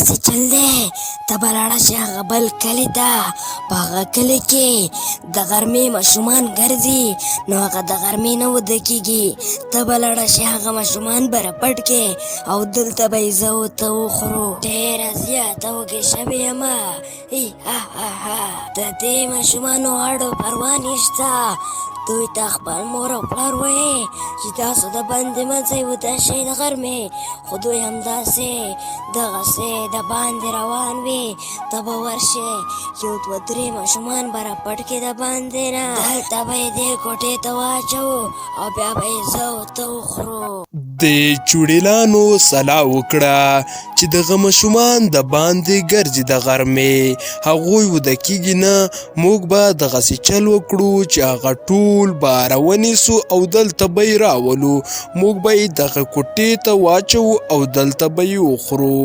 داسې چل دی ته به لاړه شې هغه بل کلي ته په هغه کلي کې د غرمې ماشومان ګرځي نو هغه د غرمې نه وده کېږي ته به لاړه شې هغه ماشومان به راپټ کې او دلته به یې زه او ته وخورو ډېره زیاته وږې شوې یمه د دې ماشومانو هډو پروا نشته دوی ته خپل مور او پلار وایي چې تاسو د باندې مه ځئ وده شئ د غرمې خو دوی همداسې دغسې د باندې روان وي ته به ورشې یو دوه درې ماشومان به راپټ کړي د باندې نه دلته به یې دې کوټې ته واچوو او بیا به یې زه او ته وخورو د چوړیلانو سلا وکړه چې دغه ماشومان د باندې ګرځي د غرمې هغوی وده کېږي نه موږ به دغسې چل وکړو چې هغه ټول به راونیسو او دلته به یې راولو موږ به یې دغه کوټې ته واچوو او دلته به یې وخورو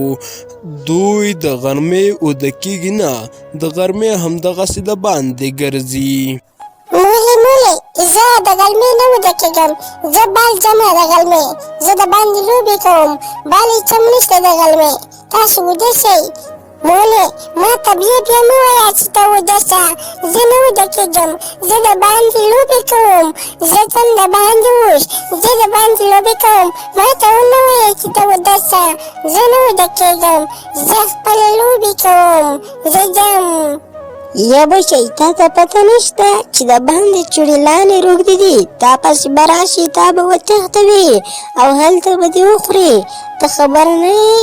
دوی د غرمې وده کېږي نه د غرمې همدغسې د باندې ګرځي مولې زه د غلمې نه وده کېږم زه بال ځمه د غلمې زه د باندې لوبې کوم بال هېڅ هم نشته د غلمې تاسو وده شئ مولې ما ته بیا مه وایه چې ته وده شه زه نه وده کېږم زه د باندې لوبې کوم زه ځم د باندې اوس زه د باندې لوبې کوم ما ته ونه وایه چې ته وده شه زه نه وده کېږم زه خپله لوبې کوم زه ځم یا بچی تا ته پته نشته چې د باندې چوړیلانې روږدې دي تا پسې به راشي تا به وتښتوي او هلته به دې وخوري ته خبر نه یې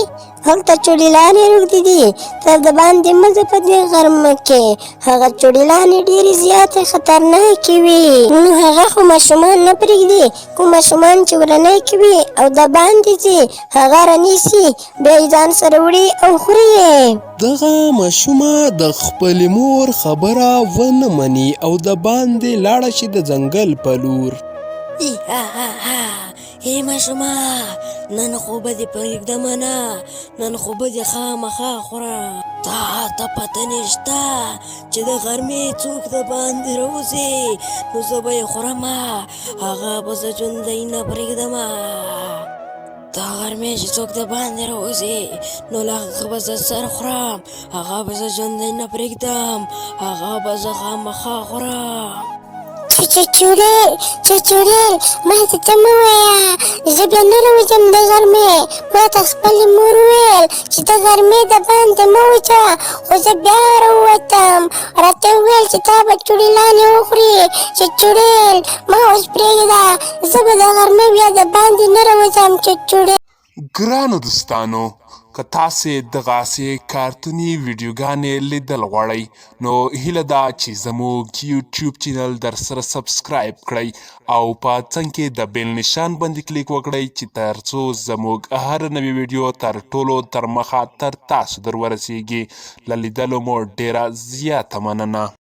هلته چوړیلانې روږدې دي ته د باندې مه ځه په دې غرمه کې هغه چوړیلانې ډېرې زیاتې خطرناکې وي نو هغه خو ماشومان نه پرېږدي کوم ماشومان چې ورنۍ کوي او د باندې ځي هغه رانیسي بیا یې ځان سره وړي او خوري یې دغه ماشومه د خپلې مور خبره ونه مني او د باندې لاړه شي د ځنګل په لور ای ماشومه نن خو به دې پرېږدمه نه نن خو به دې خامخا خورم ته پته نشته چې د غرمې څوک د باندې راوځي نو زه به یې خورمه هغه به زه ژوندی نه پرېږدمه د غرمې چې څوک د باندې راوځي نو له هغه به زه سر خورم هغه به زه ژوندی نه پرېږدم هغه به زه خامخا خورم چوړیل ما ته ته مه وایه زه بیا نه راوځم د غرمې ما ته خپلې مور وویل چې د غرمې د باندې مه وځه خو زه بیا راووتم راته وویل چې تا به چوړیلانې وخوري چې چوړیل ما اوس پرېږده زه به د غرمې بیا د باندې نه راوځم چې چوړیل ګرانو دوستانو که تاسې دغسې کارتوني ویډیوګانې لیدل غواړئ نو هیله ده چې زموږ یوټیوب چینل در سره سبسکرایب کړئ او په څنګ کې د بیل نشان باندې کلیک وکړئ چې تر څو زموږ هر نوې ویډیو تر ټولو تر مخه تر تاسو در ورسیږي له لیدلو مو ډیره زیاته مننه